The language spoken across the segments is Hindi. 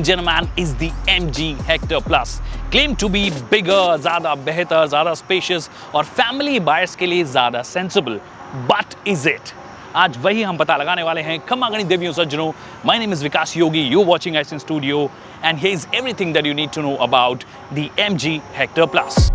gentlemen, is the MG Hector Plus. Claim to be bigger, ज़्यादा बेहतर, ज़्यादा स्पेशियस और फैमिली बायर्स के लिए ज़्यादा सेंसिबल. But is it? आज वही हम पता लगाने वाले हैं. खम्मागणी देवियों सज्जनों, my name is Vikas Yogi. You're watching Ice Studio, and here's everything that you need to know about the MG Hector Plus.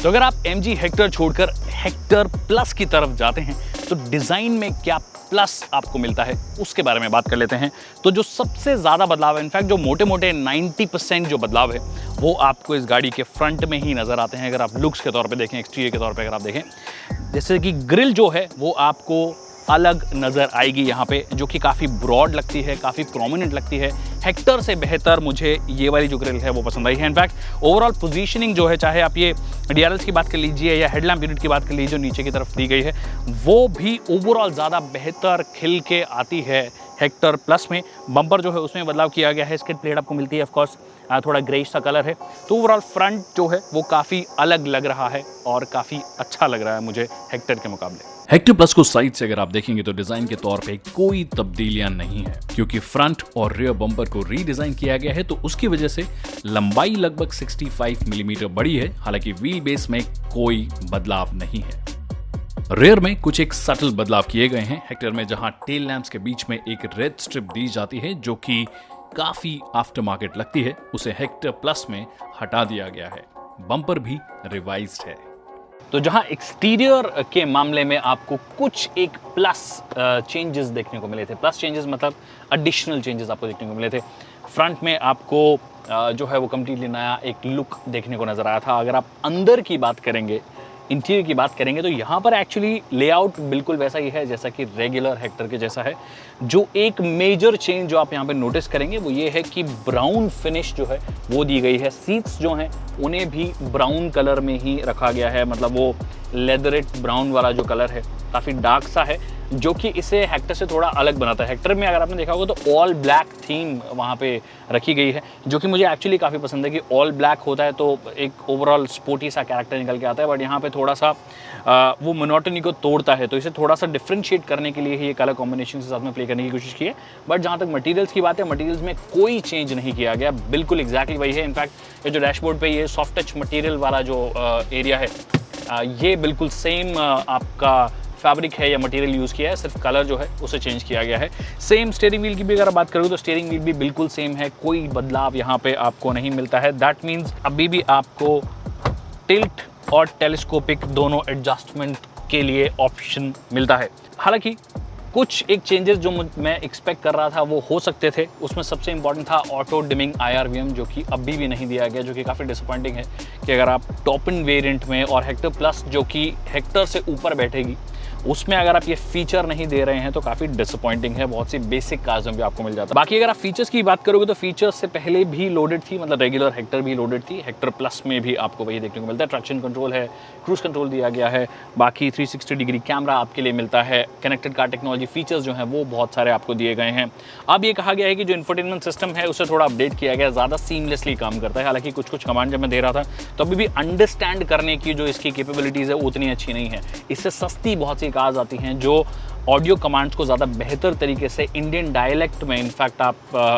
तो अगर आप MG हेक्टर छोड़कर हेक्टर प्लस की तरफ जाते हैं तो डिज़ाइन में क्या प्लस आपको मिलता है उसके बारे में बात कर लेते हैं. तो जो सबसे ज़्यादा बदलाव है, इनफैक्ट जो मोटे मोटे 90% जो बदलाव है वो आपको इस गाड़ी के फ्रंट में ही नज़र आते हैं. अगर आप लुक्स के तौर पे देखें, एक्सटीरियर के तौर पे अगर आप देखें, जैसे कि ग्रिल जो है वो आपको अलग नज़र आएगी यहाँ पे, जो कि काफ़ी ब्रॉड लगती है, काफ़ी प्रोमिनेंट लगती है. हेक्टर से बेहतर मुझे ये वाली जो ग्रिल है वो पसंद आई है. इनफैक्ट ओवरऑल पोजीशनिंग जो है, चाहे आप ये DRLs की बात कर लीजिए या हेडलैम्प यूनिट की बात कर लीजिए जो नीचे की तरफ दी गई है, वो भी ओवरऑल ज़्यादा बेहतर खिल के आती है हेक्टर प्लस में. बम्पर जो है उसमें बदलाव किया गया है, स्किड प्लेट आपको मिलती है, ऑफकोर्स थोड़ा ग्रेइश सा कलर है. तो ओवरऑल फ्रंट जो है वो काफ़ी अलग लग रहा है और काफ़ी अच्छा लग रहा है मुझे हेक्टर के मुकाबले. हेक्टर प्लस को साइड से अगर आप देखेंगे तो डिजाइन के तौर पे कोई तब्दीलियां नहीं है, क्योंकि फ्रंट और रियर बम्पर को रीडिजाइन किया गया है. तो उसकी वजह से लंबाई लगभग 65 मिलीमीटर बड़ी है. हालांकि व्हील बेस में कोई बदलाव नहीं है. रेयर में कुछ एक सटल बदलाव किए गए हैं हेक्टर में, जहां टेल लैंप्स के बीच में एक रेड स्ट्रिप दी जाती है जो कि काफी आफ्टर मार्केट लगती है. उसे हेक्टर प्लस में हटा दिया गया है. बम्पर भी रिवाइज्ड है. तो जहां एक्सटीरियर के मामले में आपको कुछ एक प्लस चेंजेस देखने को मिले थे, प्लस चेंजेस मतलब एडिशनल चेंजेस आपको देखने को मिले थे. फ्रंट में आपको जो है वो कम्प्लीटली नया एक लुक देखने को नज़र आया था. अगर आप अंदर की बात करेंगे, इंटीरियर की बात करेंगे, तो यहाँ पर एक्चुअली लेआउट बिल्कुल वैसा ही है जैसा कि रेगुलर हेक्टर के जैसा है. जो एक मेजर चेंज जो आप यहाँ पे नोटिस करेंगे वो ये है कि ब्राउन फिनिश जो है वो दी गई है. सीट्स जो हैं उन्हें भी ब्राउन कलर में ही रखा गया है. मतलब वो लेदरेट ब्राउन वाला जो कलर है काफ़ी डार्क सा है, जो कि इसे हेक्टर से थोड़ा अलग बनाता है. हेक्टर में अगर आपने देखा होगा तो ऑल ब्लैक थीम वहाँ पे रखी गई है, जो कि मुझे एक्चुअली काफ़ी पसंद है कि ऑल ब्लैक होता है तो एक ओवरऑल स्पोर्टी सा कैरेक्टर निकल के आता है. बट यहाँ पे थोड़ा सा वो मोनोटनी को तोड़ता है, तो इसे थोड़ा सा डिफ्रेंशिएट करने के लिए ही ये कलर कॉम्बिनेशन के साथ में प्ले करने की कोशिश की है. बट जहाँ तक मटीरियल्स की बात है, मटीरियल्स में कोई चेंज नहीं किया गया, बिल्कुल एग्जैक्टली वही है. इनफैक्ट ये जो डैशबोर्ड पे ये सॉफ्ट टच मटीरियल वाला जो एरिया है, ये बिल्कुल सेम आपका फैब्रिक है या मटेरियल यूज़ किया है, सिर्फ कलर जो है उसे चेंज किया गया है. सेम स्टीयरिंग व्हील की भी अगर बात करूँ तो स्टीयरिंग व्हील भी बिल्कुल सेम है, कोई बदलाव यहाँ पे आपको नहीं मिलता है. दैट मीन्स अभी भी आपको टिल्ट और टेलीस्कोपिक दोनों एडजस्टमेंट के लिए ऑप्शन मिलता है. हालांकि कुछ एक चेंजेस जो मैं एक्सपेक्ट कर रहा था वो हो सकते थे. उसमें सबसे इंपॉर्टेंट था ऑटो डिमिंग IRVM, जो कि अभी भी नहीं दिया गया, जो कि काफ़ी डिसअपॉइंटिंग है. कि अगर आप टॉप इन वेरिएंट में और हेक्टर प्लस जो कि हेक्टर से ऊपर बैठेगी उसमें अगर आप ये फीचर नहीं दे रहे हैं तो काफ़ी डिसअपॉइंटिंग है. बहुत सी बेसिक कार्स में भी आपको मिल जाता है. बाकी अगर आप फीचर्स की बात करोगे तो फीचर्स से पहले भी लोडेड थी, मतलब रेगुलर हेक्टर भी लोडेड थी. हेक्टर प्लस में भी आपको वही देखने को मिलता है. ट्रैक्शन कंट्रोल है, क्रूज कंट्रोल दिया गया है, बाकी 360 डिग्री कैमरा आपके लिए मिलता है. कनेक्टेड कार टेक्नोलॉजी फीचर्स जो हैं वो बहुत सारे आपको दिए गए हैं. अब ये कहा गया है कि जो इंफोटेनमेंट सिस्टम है उसे थोड़ा अपडेट किया गया, ज़्यादा सीमलेसली काम करता है. हालांकि कुछ कमांड जब मैं दे रहा था तो अभी भी अंडरस्टैंड करने की जो इसकी कैपेबिलिटीज़ है उतनी अच्छी नहीं है. इससे सस्ती बहुत सी कार्स आती हैं जो ऑडियो कमांड्स को ज़्यादा बेहतर तरीके से इंडियन डायलेक्ट में इनफैक्ट आप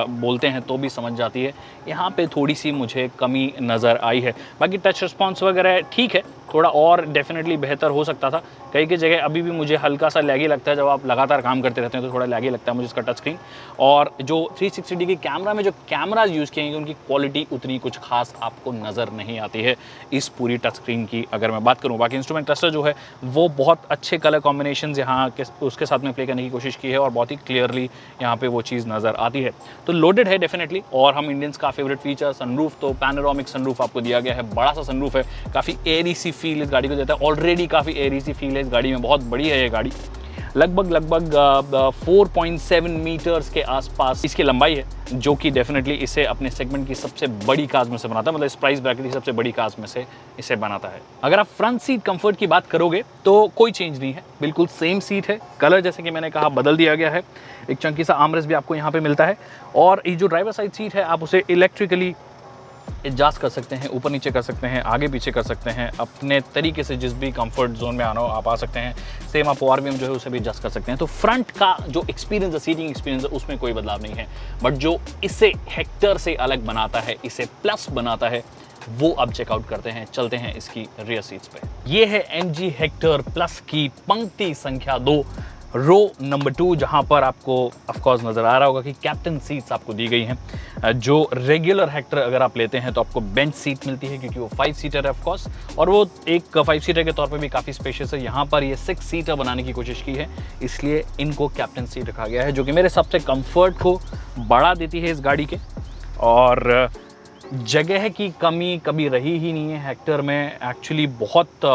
बोलते हैं तो भी समझ जाती है. यहाँ पे थोड़ी सी मुझे कमी नज़र आई है. बाकी टच रिस्पॉन्स वगैरह ठीक है, थोड़ा और डेफिनेटली बेहतर हो सकता था. कई जगह अभी भी मुझे हल्का सा लैगी लगता है. जब आप लगातार काम करते रहते हैं तो थोड़ा लैगी लगता है मुझे इसका टच स्क्रीन. और जो 360 डिग्री कैमरा में जो कैमराज यूज़ किए हैं उनकी क्वालिटी उतनी कुछ खास आपको नज़र नहीं आती है इस पूरी टच स्क्रीन की अगर मैं बात करूँ. बाकी इंस्ट्रूमेंट क्लस्टर जो है वो बहुत अच्छे कलर कॉम्बिनेशन यहाँ के उसके साथ में प्ले करने की कोशिश की है और बहुत ही क्लियरली यहाँ पे वो चीज़ नज़र आती है. तो लोडेड है डेफिनेटली. और हम इंडियंस का फेवरेट फीचर सनरूफ, तो पैनोरामिक सनरूफ आपको दिया गया है. बड़ा सा सनरूफ है, काफ़ी एयरी सी फील इस गाड़ी को देता है. ऑलरेडी काफ़ी एयरी सी फील है इस गाड़ी में. बहुत बड़ी है ये गाड़ी, लगभग 4.7 मीटर्स के आसपास इसकी लंबाई है, जो कि डेफिनेटली इसे अपने सेगमेंट की सबसे बड़ी कार्स में से बनाता है. मतलब इस प्राइस ब्रैकेट की सबसे बड़ी कार्स में से इसे बनाता है. अगर आप फ्रंट सीट कंफर्ट की बात करोगे तो कोई चेंज नहीं है, बिल्कुल सेम सीट है. कलर जैसे कि मैंने कहा बदल दिया गया है. एक चंकी सा आर्मरेस्ट भी आपको यहाँ पे मिलता है. और ये जो ड्राइवर साइड सीट है आप उसे इलेक्ट्रिकली एडजस्ट कर सकते हैं, ऊपर नीचे कर सकते हैं, आगे पीछे कर सकते हैं, अपने तरीके से जिस भी कंफर्ट जोन में आना हो आप आ सकते हैं। सेम आप ORVM जो है उसे भी एडजस्ट कर सकते हैं। तो फ्रंट का जो एक्सपीरियंस है, सीटिंग एक्सपीरियंस है, उसमें कोई बदलाव नहीं है, बट जो इसे हेक्टर से अलग बनाता है, इसे प्लस बनाता है, वो अब चेकआउट करते हैं। चलते हैं इसकी रियर सीट्स पे। ये है MG हेक्टर प्लस की पंक्ति संख्या 2, रो नंबर 2, जहां पर आपको ऑफकोर्स नज़र आ रहा होगा कि कैप्टन सीट्स आपको दी गई हैं। जो रेगुलर हेक्टर अगर आप लेते हैं तो आपको बेंच सीट मिलती है, क्योंकि वो 5 सीटर है ऑफकोर्स, और वो एक 5 सीटर के तौर पे भी काफ़ी स्पेशियस है। यहाँ पर ये 6 सीटर बनाने की कोशिश की है, इसलिए इनको कैप्टन सीट रखा गया है, जो कि मेरे हिसाब से कंफर्ट को बढ़ा देती है इस गाड़ी के। और जगह की कमी कभी रही ही नहीं है हेक्टर में। एक्चुअली बहुत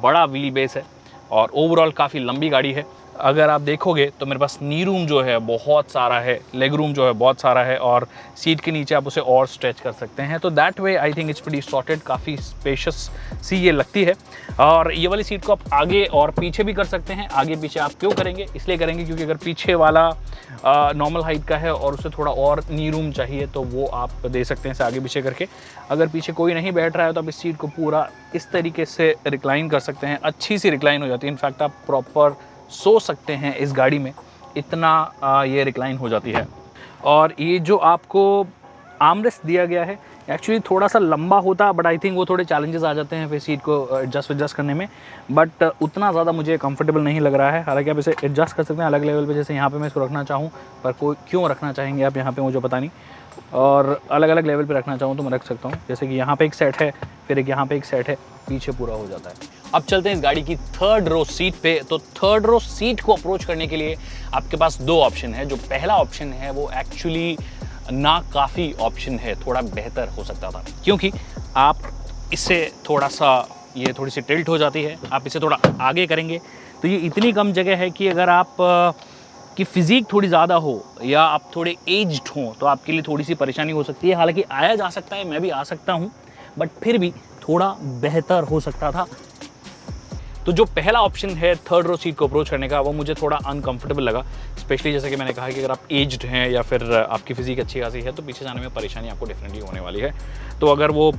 बड़ा व्हील बेस है और ओवरऑल काफ़ी लंबी गाड़ी है। अगर आप देखोगे तो मेरे पास नी रूम जो है बहुत सारा है, लेग रूम जो है बहुत सारा है, और सीट के नीचे आप उसे और स्ट्रेच कर सकते हैं। तो that way I think it's pretty sorted, काफ़ी स्पेशियस सी ये लगती है। और ये वाली सीट को आप आगे और पीछे भी कर सकते हैं। आगे पीछे आप क्यों करेंगे? इसलिए करेंगे क्योंकि अगर पीछे वाला नॉर्मल हाइट का है और उसे थोड़ा और नी रूम चाहिए तो वो आप दे सकते हैं इसे आगे पीछे करके। अगर पीछे कोई नहीं बैठ रहा है तो आप इस सीट को पूरा इस तरीके से रिक्लाइन कर सकते हैं। अच्छी सी रिक्लाइन हो जाती है, इनफैक्ट आप प्रॉपर सो सकते हैं इस गाड़ी में, इतना ये रिक्लाइन हो जाती है। और ये जो आपको आर्मरेस्ट दिया गया है एक्चुअली थोड़ा सा लंबा होता, बट आई थिंक वो थोड़े चैलेंजेस आ जाते हैं फिर सीट को एडजस्ट करने में, बट उतना ज़्यादा मुझे कंफर्टेबल नहीं लग रहा है। हालांकि आप इसे एडजस्ट कर सकते हैं अलग लेवल पे, जैसे यहाँ पे मैं इसको रखना चाहूँ, पर कोई क्यों रखना चाहेंगे आप यहाँ पे मुझे पता नहीं, और अलग अलग लेवल पे रखना चाहूँ तो मैं रख सकता हूँ। जैसे कि यहाँ पे एक सेट है, फिर एक यहाँ पे एक सेट है, पीछे पूरा हो जाता है। अब चलते हैं इस गाड़ी की थर्ड रो सीट पे। तो थर्ड रो सीट को अप्रोच करने के लिए आपके पास 2 ऑप्शन है। जो पहला ऑप्शन है वो एक्चुअली ना काफ़ी ऑप्शन है, थोड़ा बेहतर हो सकता था, क्योंकि आप इसे थोड़ा सा, ये थोड़ी सी टिल्ट हो जाती है, आप इसे थोड़ा आगे करेंगे तो ये इतनी कम जगह है कि अगर आप की फिज़िक थोड़ी ज़्यादा हो या आप थोड़े एज्ड हों तो आपके लिए थोड़ी सी परेशानी हो सकती है। हालांकि आया जा सकता है, मैं भी आ सकता हूँ, बट फिर भी थोड़ा बेहतर हो सकता था। तो जो पहला ऑप्शन है थर्ड रो सीट को अप्रोच करने का, वो मुझे थोड़ा अनकंफर्टेबल लगा, स्पेशली जैसे कि मैंने कहा कि अगर आप एज्ड हैं या फिर आपकी फिजिक अच्छी खासी है तो पीछे जाने में परेशानी आपको डेफिनेटली होने वाली है। तो अगर वो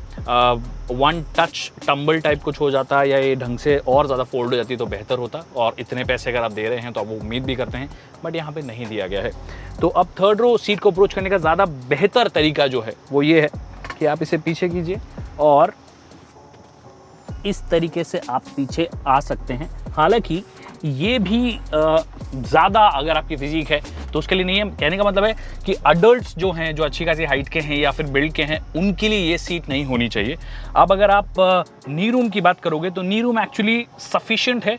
वन टच टम्बल टाइप कुछ हो जाता या ये ढंग से और ज़्यादा फोल्ड हो जाती तो बेहतर होता, और इतने पैसे अगर आप दे रहे हैं तो आप वो उम्मीद भी करते हैं, बट यहाँ पर नहीं दिया गया है। तो अब थर्ड रो सीट को अप्रोच करने का ज़्यादा बेहतर तरीका जो है वो ये है कि आप इसे पीछे कीजिए और इस तरीके से आप पीछे आ सकते हैं। हालांकि ये भी ज़्यादा अगर आपकी फिजिक है तो उसके लिए नहीं है। कहने का मतलब है कि अडल्ट्स जो हैं, जो अच्छी खासी हाइट के हैं या फिर बिल्ड के हैं, उनके लिए ये सीट नहीं होनी चाहिए। अब अगर आप नी रूम की बात करोगे तो नी रूम एक्चुअली सफिशिएंट है,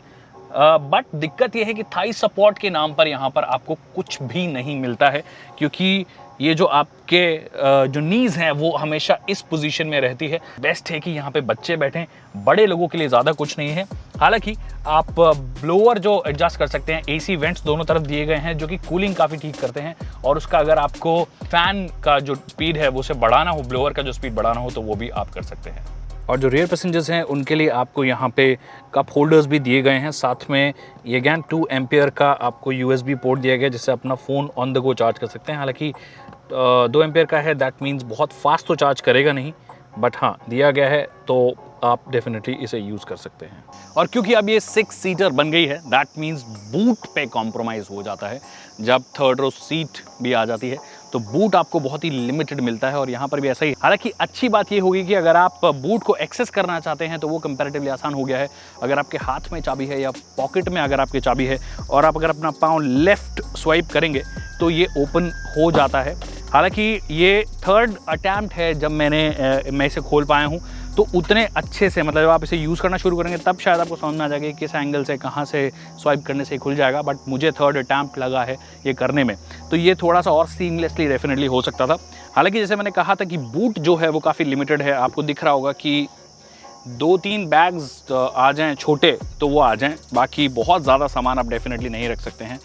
बट दिक्कत ये है कि थाई सपोर्ट के नाम पर यहाँ पर आपको कुछ भी नहीं मिलता है, क्योंकि ये जो आपके जो नीज़ हैं वो हमेशा इस पोजीशन में रहती है। बेस्ट है कि यहाँ पे बच्चे बैठें, बड़े लोगों के लिए ज़्यादा कुछ नहीं है। हालांकि आप ब्लोअर जो एडजस्ट कर सकते हैं, एसी वेंट्स दोनों तरफ दिए गए हैं जो कि कूलिंग काफ़ी ठीक करते हैं, और उसका अगर आपको फ़ैन का जो स्पीड है वो उसे बढ़ाना हो, ब्लोअर का जो स्पीड बढ़ाना हो तो वो भी आप कर सकते हैं। और जो रियर पैसेंजर्स हैं उनके लिए आपको यहाँ पे कप होल्डर्स भी दिए गए हैं, साथ में ये गैन 2 एम्पियर का आपको USB पोर्ट दिया गया जिससे अपना phone on the go charge कर सकते हैं। हालांकि 2 एम्पियर का है, दैट मीन्स बहुत फास्ट तो चार्ज करेगा नहीं, बट हाँ दिया गया है तो आप डेफिनेटली इसे यूज़ कर सकते हैं। और क्योंकि अब ये 6 सीटर बन गई है, दैट मीन्स बूट पे कॉम्प्रोमाइज़ हो जाता है। जब थर्ड रो सीट भी आ जाती है तो बूट आपको बहुत ही लिमिटेड मिलता है, और यहाँ पर भी ऐसा ही। हालांकि अच्छी बात ये होगी कि अगर आप बूट को एक्सेस करना चाहते हैं तो वो कंपैरेटिवली आसान हो गया है। अगर आपके हाथ में चाबी है या पॉकेट में अगर आपकी चाबी है और आप अगर अपना पाँव लेफ़्ट स्वाइप करेंगे तो ये ओपन हो जाता है। हालांकि ये थर्ड अटैम्प्ट है जब मैं इसे खोल पाया हूँ, तो उतने अच्छे से, मतलब जब आप इसे यूज़ करना शुरू करेंगे तब शायद आपको समझ में आ जाएगा कि किस एंगल से कहाँ से स्वाइप करने से खुल जाएगा, बट मुझे थर्ड अटैम्प्ट लगा है ये करने में, तो ये थोड़ा सा और सीमलेसली डेफिनेटली हो सकता था। हालांकि जैसे मैंने कहा था कि बूट जो है वो काफ़ी लिमिटेड है। आपको दिख रहा होगा कि 2-3 बैग्स आ जाएँ छोटे तो वो आ जाएँ, बाकी बहुत ज़्यादा सामान आप डेफिनेटली नहीं रख सकते हैं।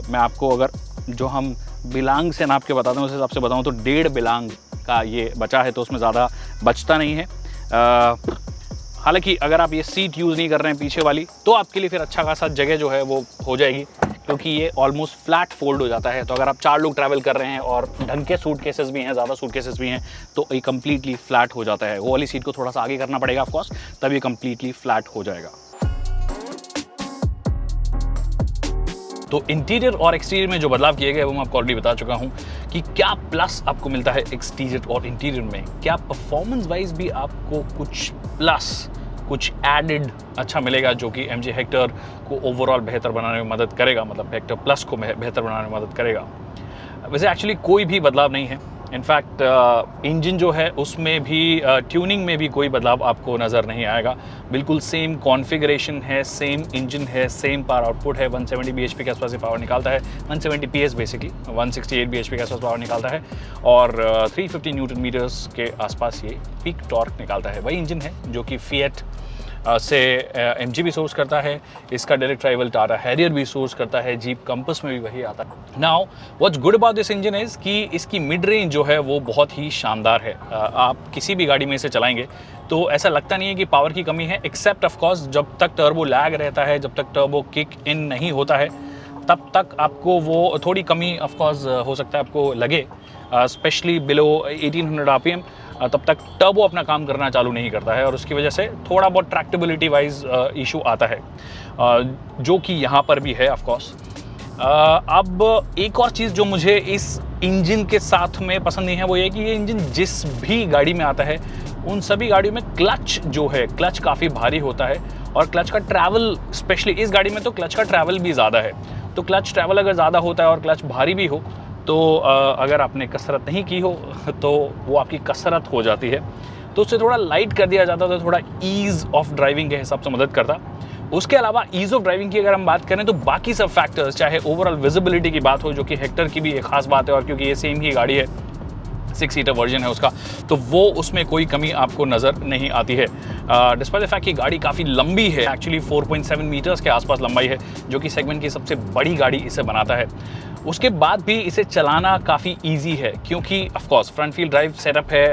मैं आपको अगर जो हम बिलांग से नाप के बताता हूँ उस हिसाब से बताऊँ तो 1.5 बिलांग का ये बचा है, तो उसमें ज़्यादा बचता नहीं है। हालांकि अगर आप ये सीट यूज़ नहीं कर रहे हैं पीछे वाली, तो आपके लिए फिर अच्छा खासा जगह जो है वो हो जाएगी, क्योंकि ये ऑलमोस्ट फ्लैट फोल्ड हो जाता है। तो अगर आप 4 लोग ट्रैवल कर रहे हैं और ढंग के सूटकेसेस भी हैं, ज़्यादा सूटकेसेस भी हैं, तो ये कम्प्लीटली फ्लैट हो जाता है। वो वाली सीट को थोड़ा सा आगे करना पड़ेगा ऑफकोर्स, तब ये कम्प्लीटली फ्लैट हो जाएगा। तो इंटीरियर और एक्सटीरियर में जो बदलाव किए गए वो मैं आपको ऑलरेडी बता चुका हूँ कि क्या प्लस आपको मिलता है एक्सटीरियर और इंटीरियर में, क्या परफॉर्मेंस वाइज भी आपको कुछ प्लस, कुछ एडेड अच्छा मिलेगा जो कि MG हेक्टर को ओवरऑल बेहतर बनाने में मदद करेगा, मतलब हेक्टर प्लस को बेहतर बनाने में मदद करेगा। वैसे एक्चुअली कोई भी बदलाव नहीं है। इनफैक्ट इंजन जो है उसमें भी ट्यूनिंग में भी कोई बदलाव आपको नज़र नहीं आएगा। बिल्कुल सेम कॉन्फ़िगरेशन है, सेम इंजन है, सेम पावर आउटपुट है। 170 bhp के आसपास ये पावर निकालता है, 170 PS बेसिकली 168 bhp के आसपास पावर निकालता है और 350 न्यूटन मीटर्स के आसपास ये पीक टॉर्क निकालता है। वही इंजन है जो कि फिएट से MG भी सोर्स करता है, इसका डायरेक्ट राइवल टाटा हैरियर भी सोर्स करता है, जीप कंपस में भी वही आता है। Now what's good about this engine is कि इसकी मिड रेंज जो है वो बहुत ही शानदार है। आप किसी भी गाड़ी में इसे चलाएंगे तो ऐसा लगता नहीं है कि पावर की कमी है, एक्सेप्ट ऑफ कोर्स जब तक टर्बो लैग रहता है, जब तक टर्बो किक इन नहीं होता है, तब तक आपको वो थोड़ी कमी ऑफ कोर्स हो सकता है आपको लगे, स्पेशली बिलो 1800 RPM। तब तक टर्बो अपना काम करना चालू नहीं करता है और उसकी वजह से थोड़ा बहुत ट्रैक्टेबिलिटी वाइज इशू आता है, जो कि यहाँ पर भी है ऑफ कोर्स। अब एक और चीज़ जो मुझे इस इंजन के साथ में पसंद नहीं है वो ये कि ये इंजन जिस भी गाड़ी में आता है उन सभी गाड़ियों में क्लच जो है, क्लच काफ़ी भारी होता है और क्लच का ट्रैवल, स्पेशली इस गाड़ी में तो क्लच का ट्रैवल भी ज़्यादा है। तो क्लच ट्रैवल अगर ज़्यादा होता है और क्लच भारी भी हो तो अगर आपने कसरत नहीं की हो तो वो आपकी कसरत हो जाती है, तो उससे थोड़ा लाइट कर दिया जाता तो थोड़ा ईज़ ऑफ ड्राइविंग के हिसाब से मदद करता। उसके अलावा ईज़ ऑफ ड्राइविंग की अगर हम बात करें तो बाकी सब फैक्टर्स, चाहे ओवरऑल विजिबिलिटी की बात हो जो कि हेक्टर की भी एक खास बात है और क्योंकि ये सेम ही गाड़ी है, 6 सीटर वर्जन है उसका, तो वो उसमें कोई कमी आपको नज़र नहीं आती है। डिस्पाइट द फैक्ट कि गाड़ी काफ़ी लंबी है, एक्चुअली 4.7 मीटर्स के आसपास लंबाई है, जो कि सेगमेंट की सबसे बड़ी गाड़ी इसे बनाता है। उसके बाद भी इसे चलाना काफ़ी इजी है क्योंकि of course front wheel drive setup है,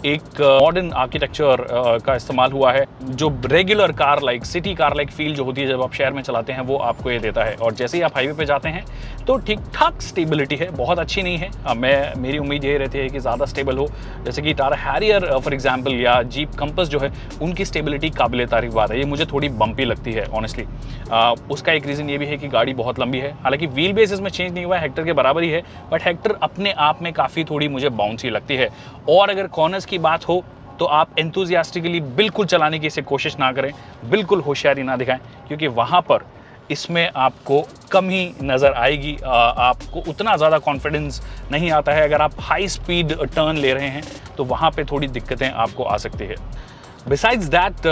एक मॉडर्न आर्किटेक्चर का इस्तेमाल हुआ है जो regular car like, city car like feel जो होती है जब आप शहर में चलाते हैं वो आपको ये देता है। और जैसे ही आप हाईवे पे जाते हैं तो ठीक ठाक स्टेबिलिटी है, बहुत अच्छी नहीं है। मेरी उम्मीद ये रहती है कि ज़्यादा स्टेबल हो, जैसे कि टाटा हैरियर फॉर एग्जाम्पल या जीप कंपस जो है उनकी स्टेबिलिटी काबिल तारीफ बात है। ये मुझे थोड़ी बम्पी लगती है ऑनेस्टली। उसका एक रीज़न ये भी है कि गाड़ी बहुत लंबी है, हालांकि व्हील बेस इसमें चेंज नहीं हुआ है, हेक्टर के बराबर ही है, बट हेक्टर अपने आप में काफ़ी थोड़ी मुझे बाउंसी लगती है। और अगर कॉर्नर्स की बात हो तो आप एंथुजियास्टिकली बिल्कुल चलाने की इसे कोशिश ना करें, बिल्कुल होशियारी ना दिखाएं, क्योंकि वहाँ पर इसमें आपको कमी नज़र आएगी, आपको उतना ज़्यादा कॉन्फिडेंस नहीं आता है। अगर आप हाई स्पीड टर्न ले रहे हैं तो वहाँ पे थोड़ी दिक्कतें आपको आ सकती है। बिसाइड्स दैट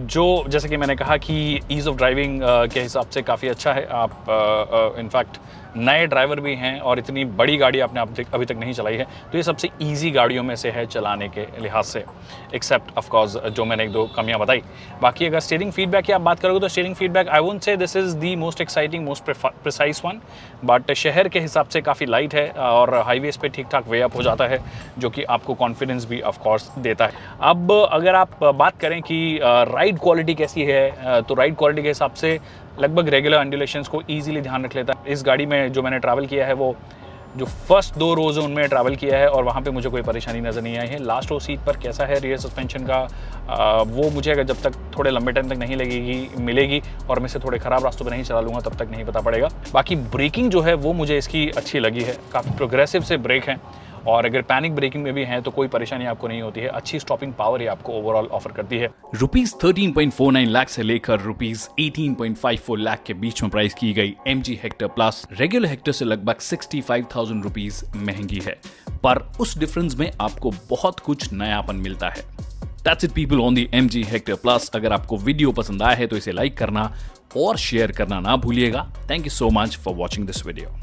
जो जैसे कि मैंने कहा कि ईज़ ऑफ ड्राइविंग के हिसाब से काफ़ी अच्छा है। आप इनफैक्ट नए ड्राइवर भी हैं और इतनी बड़ी गाड़ी आपने अभी तक नहीं चलाई है, तो ये सबसे इजी गाड़ियों में से है चलाने के लिहाज से, एक्सेप्ट ऑफ कोर्स जो मैंने 1-2 कमियां बताई। बाकी अगर स्टीयरिंग फीडबैक की आप बात करोगे तो steering feedback I won't say this is the most exciting, most precise one, but शहर के हिसाब से काफ़ी लाइट है और हाईवेज पे ठीक ठाक वे अप हो जाता है, जो कि आपको कॉन्फिडेंस भी ऑफ कोर्स देता है। अब अगर आप बात करें कि राइड क्वालिटी कैसी है, तो राइड क्वालिटी के हिसाब से लगभग रेगुलर अंडुलेशंस को इजीली ध्यान रख लेता है। इस गाड़ी में जो मैंने ट्रैवल किया है वो जो फर्स्ट 2 रोज़ उनमें ट्रैवल किया है और वहाँ पे मुझे कोई परेशानी नज़र नहीं आई है। लास्ट रो सीट पर कैसा है रियर सस्पेंशन का, वो मुझे अगर जब तक थोड़े लंबे टाइम तक नहीं मिलेगी और मैं इसे थोड़े ख़राब रास्तों पर नहीं चला लूँगा तब तक नहीं पता पड़ेगा। बाकी ब्रेकिंग जो है वो मुझे इसकी अच्छी लगी है, काफ़ी प्रोग्रेसिव से ब्रेक हैं और अगर पैनिक ब्रेकिंग में भी हैं तो कोई परेशानी आपको नहीं होती है। अच्छी स्टॉपिंग पावर ही आपको ओवरऑल ऑफर करती है। रुपीज 13.49 लाख से लेकर रुपीज 18.54 लाख के बीच में प्राइस की गई MG Hector plus regular Hector से लगभग 65,000 रुपीज महंगी है, पर उस डिफरेंस में आपको बहुत कुछ नयापन मिलता है। That's it people on the MG Hector plus. अगर आपको वीडियो पसंद आया है तो इसे लाइक करना और शेयर करना ना भूलिएगा। Thank you so much for watching this video.